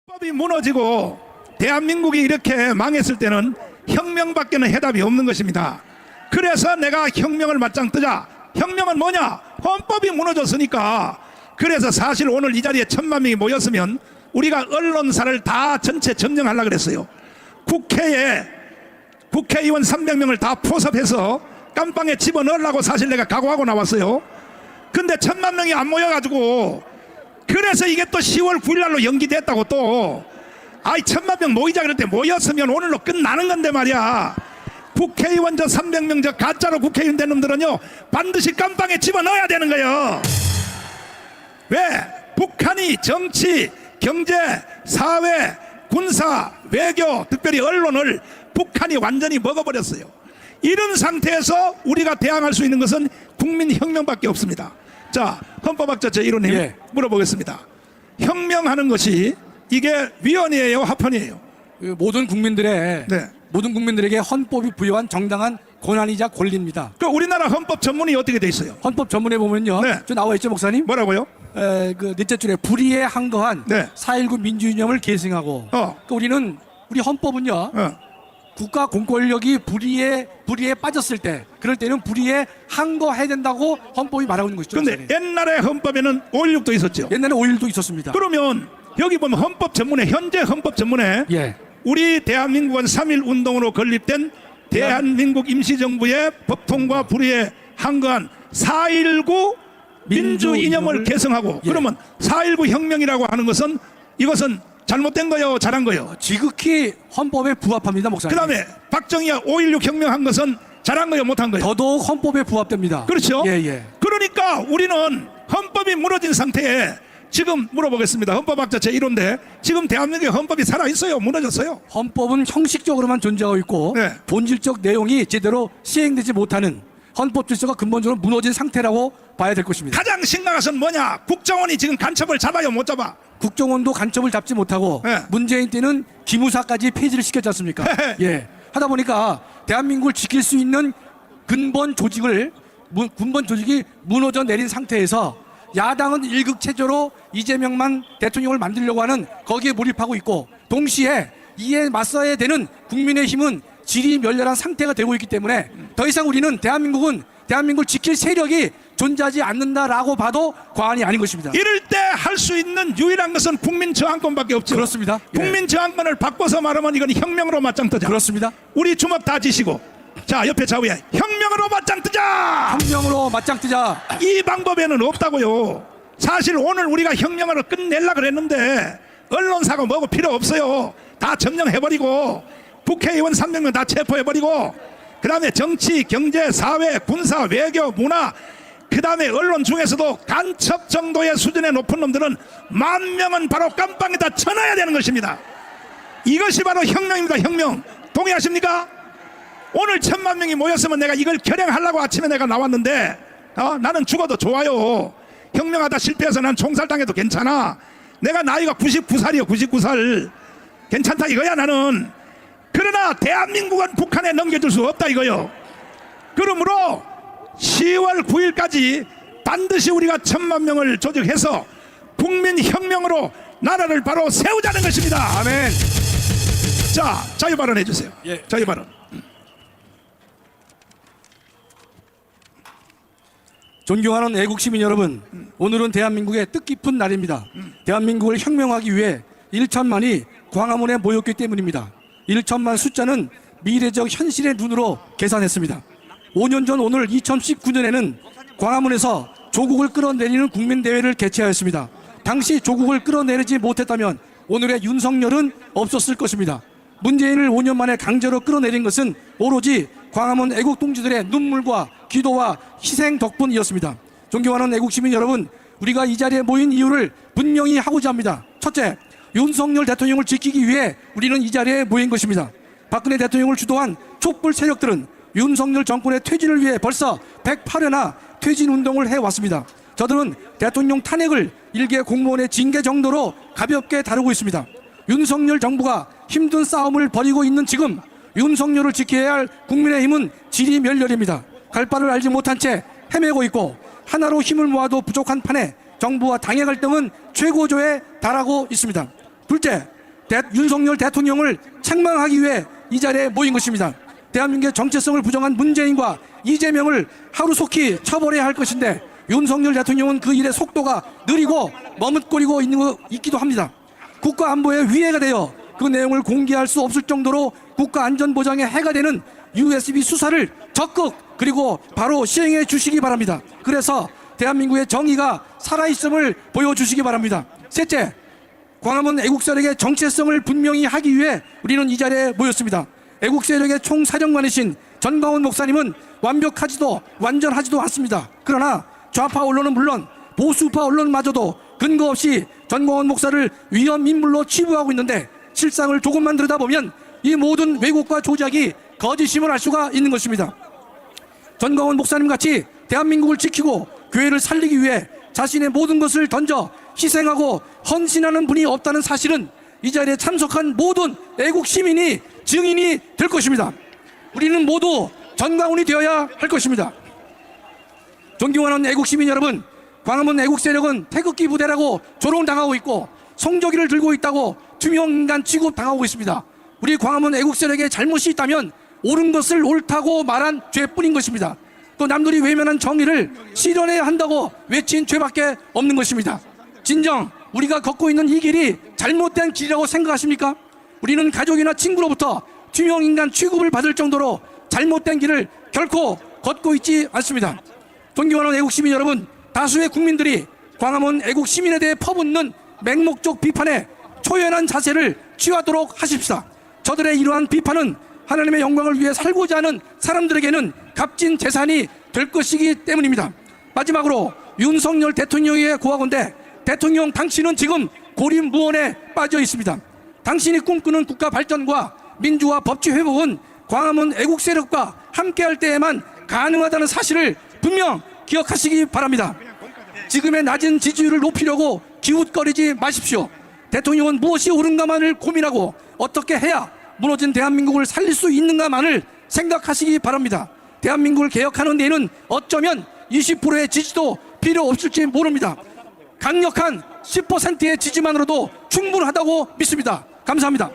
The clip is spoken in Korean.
법이 무너지고 대한민국이 이렇게 망했을 때는 혁명밖에는 해답이 없는 것입니다. 그래서 내가 혁명을 맞짱 뜨자. 혁명은 뭐냐? 헌법이 무너졌으니까. 그래서 사실 오늘 이 자리에 1000만 명이 모였으면 우리가 언론사를 다 전체 점령하려고 그랬어요. 국회에 국회의원 300명을 다 포섭해서 깜빵에 집어넣으려고 사실 내가 각오하고 나왔어요. 근데 1000만 명이 안 모여가지고, 그래서 이게 또 10월 9일 날로 연기됐다고. 또 1000만 명 모이자 그럴 때 모였으면 오늘로 끝나는 건데 말이야. 국회의원 저 300명 저 가짜로 국회의원 된 놈들은요 반드시 깜빵에 집어넣어야 되는 거예요. 왜? 북한이 정치, 경제, 사회, 군사, 외교, 특별히 언론을 북한이 완전히 먹어버렸어요. 이런 상태에서 우리가 대항할 수 있는 것은 국민혁명밖에 없습니다. 자, 헌법학자 제1호님 물어보겠습니다. 혁명하는 것이 이게 위헌이에요, 합헌이에요? 모든 국민들에게 헌법이 부여한 정당한 권한이자 권리입니다. 그 우리나라 헌법 전문이 어떻게 돼 있어요? 헌법 전문에 보면요, 저 나와 있죠, 목사님? 뭐라고요? 그 넷째 줄에 불의에 항거한 4.19 민주이념을 계승하고. 우리는 우리 헌법은요, 국가 공권력이 불의에 빠졌을 때, 그럴 때는 불의에 항거해야 된다고 헌법이 말하고 있는 것이죠. 근데 옛날에 헌법에는 5.16도 있었죠. 옛날에 5.16도 있었습니다. 그러면 여기 보면 헌법 전문에, 현재 헌법 전문에 우리 대한민국은 3.1 운동으로 건립된 대한민국 임시정부의 법통과 불의에 항거한 4.19 민주 이념을 계승하고. 그러면 4.19 혁명이라고 하는 것은 이것은 잘못된 거요, 잘한 거요? 지극히 헌법에 부합합니다, 목사님. 그 다음에 박정희가 5.16 혁명한 것은 잘한 거요, 못한 거요? 더더욱 헌법에 부합됩니다. 그렇죠? 그러니까 우리는 헌법이 무너진 상태에, 지금 물어보겠습니다. 헌법학자 제1호인데 지금 대한민국의 헌법이 살아있어요, 무너졌어요? 헌법은 형식적으로만 존재하고 있고 본질적 내용이 제대로 시행되지 못하는 헌법 질서가 근본적으로 무너진 상태라고 봐야 될 것입니다. 가장 심각한 것은 뭐냐? 국정원이 지금 간첩을 잡아요, 못 잡아? 국정원도 간첩을 잡지 못하고 문재인 때는 기무사까지 폐지를 시켰지 않습니까? 하다 보니까 대한민국을 지킬 수 있는 근본 조직이 무너져 내린 상태에서 야당은 일극체제로 이재명만 대통령을 만들려고 하는, 거기에 몰입하고 있고, 동시에 이에 맞서야 되는 국민의힘은 질이멸렬한 상태가 되고 있기 때문에 더 이상 우리는 대한민국을 지킬 세력이 존재하지 않는다라고 봐도 과언이 아닌 것입니다. 이럴 때 할 수 있는 유일한 것은 국민저항권밖에 없죠. 그렇습니다. 국민저항권을 바꿔서 말하면 이건 혁명으로 맞짱 뜨자. 그렇습니다. 우리 주먹 다 지시고, 자, 옆에 좌우에 혁명으로 맞짱 뜨자. 혁명으로 맞짱 뜨자. 이 방법에는 없다고요. 사실 오늘 우리가 혁명으로 끝내려고 그랬는데 언론사가 뭐고 필요 없어요. 다 점령해버리고 국회의원 300명 다 체포해버리고, 그 다음에 정치, 경제, 사회, 군사, 외교, 문화, 그 다음에 언론 중에서도 간첩 정도의 수준의 높은 놈들은 10,000명은 바로 깜빵에다 쳐넣어야 되는 것입니다. 이것이 바로 혁명입니다. 혁명. 동의하십니까? 오늘 1000만 명이 모였으면 내가 이걸 결행하려고 아침에 내가 나왔는데, 나는 죽어도 좋아요. 혁명하다 실패해서 난 총살당해도 괜찮아. 내가 나이가 99살이요 99살. 괜찮다 이거야 나는. 그러나 대한민국은 북한에 넘겨줄 수 없다 이거요. 그러므로 10월 9일까지 반드시 우리가 1000만 명을 조직해서 국민혁명으로 나라를 바로 세우자는 것입니다. 아멘. 자, 자유발언 해주세요. 자유발언. 존경하는 애국 시민 여러분, 오늘은 대한민국의 뜻깊은 날입니다. 대한민국을 혁명하기 위해 1천만이 광화문에 모였기 때문입니다. 1천만 숫자는 미래적 현실의 눈으로 계산했습니다. 5년 전 오늘 2019년에는 광화문에서 조국을 끌어내리는 국민대회를 개최하였습니다. 당시 조국을 끌어내리지 못했다면 오늘의 윤석열은 없었을 것입니다. 문재인을 5년 만에 강제로 끌어내린 것은 오로지 광화문 애국 동지들의 눈물과 기도와 희생 덕분이었습니다. 존경하는 애국 시민 여러분, 우리가 이 자리에 모인 이유를 분명히 하고자 합니다. 첫째, 윤석열 대통령을 지키기 위해 우리는 이 자리에 모인 것입니다. 박근혜 대통령을 주도한 촛불 세력들은 윤석열 정권의 퇴진을 위해 벌써 108회나 퇴진 운동을 해왔습니다. 저들은 대통령 탄핵을 일개 공무원의 징계 정도로 가볍게 다루고 있습니다. 윤석열 정부가 힘든 싸움을 벌이고 있는 지금 윤석열을 지켜야 할 국민의힘은 질이멸렬입니다. 갈 바를 알지 못한 채 헤매고 있고, 하나로 힘을 모아도 부족한 판에 정부와 당의 갈등은 최고조에 달하고 있습니다. 둘째, 윤석열 대통령을 책망하기 위해 이 자리에 모인 것입니다. 대한민국의 정체성을 부정한 문재인과 이재명을 하루속히 처벌해야 할 것인데 윤석열 대통령은 그 일의 속도가 느리고 머뭇거리고 있기도 합니다. 국가안보에 위해가 되어 그 내용을 공개할 수 없을 정도로 국가안전보장에 해가 되는 USB 수사를 적극 그리고 바로 시행해 주시기 바랍니다. 그래서 대한민국의 정의가 살아있음을 보여주시기 바랍니다. 셋째, 광화문 애국세력의 정체성을 분명히 하기 위해 우리는 이 자리에 모였습니다. 애국세력의 총사령관이신 전광훈 목사님은 완전하지도 않습니다. 그러나 좌파 언론은 물론 보수파 언론마저도 근거 없이 전광훈 목사를 위험 인물로 치부하고 있는데 실상을 조금만 들여다보면 이 모든 왜곡과 조작이 거짓임을 알 수가 있는 것입니다. 전광훈 목사님 같이 대한민국을 지키고 교회를 살리기 위해 자신의 모든 것을 던져 희생하고 헌신하는 분이 없다는 사실은 이 자리에 참석한 모든 애국 시민이 증인이 될 것입니다. 우리는 모두 전광훈이 되어야 할 것입니다. 존경하는 애국 시민 여러분, 광화문 애국 세력은 태극기 부대라고 조롱당하고 있고 성조기를 들고 있다고 투명인간 취급당하고 있습니다. 우리 광화문 애국 세력에 잘못이 있다면 옳은 것을 옳다고 말한 죄뿐인 것입니다. 또 남들이 외면한 정의를 실현해야 한다고 외친 죄밖에 없는 것입니다. 진정 우리가 걷고 있는 이 길이 잘못된 길이라고 생각하십니까? 우리는 가족이나 친구로부터 투명인간 취급을 받을 정도로 잘못된 길을 결코 걷고 있지 않습니다. 존경하는 애국시민 여러분, 다수의 국민들이 광화문 애국시민에 대해 퍼붓는 맹목적 비판에 초연한 자세를 취하도록 하십시다. 저들의 이러한 비판은 하나님의 영광을 위해 살고자 하는 사람들에게는 값진 재산이 될 것이기 때문입니다. 마지막으로 윤석열 대통령에게 고하건대 대통령, 당신은 지금 고립무원에 빠져 있습니다. 당신이 꿈꾸는 국가 발전과 민주화 법치 회복은 광화문 애국 세력과 함께할 때에만 가능하다는 사실을 분명 기억하시기 바랍니다. 지금의 낮은 지지율을 높이려고 기웃거리지 마십시오. 대통령은 무엇이 옳은가만을 고민하고 어떻게 해야 무너진 대한민국을 살릴 수 있는가만을 생각하시기 바랍니다. 대한민국을 개혁하는 데에는 어쩌면 20%의 지지도 필요 없을지 모릅니다. 강력한 10%의 지지만으로도 충분하다고 믿습니다. 감사합니다.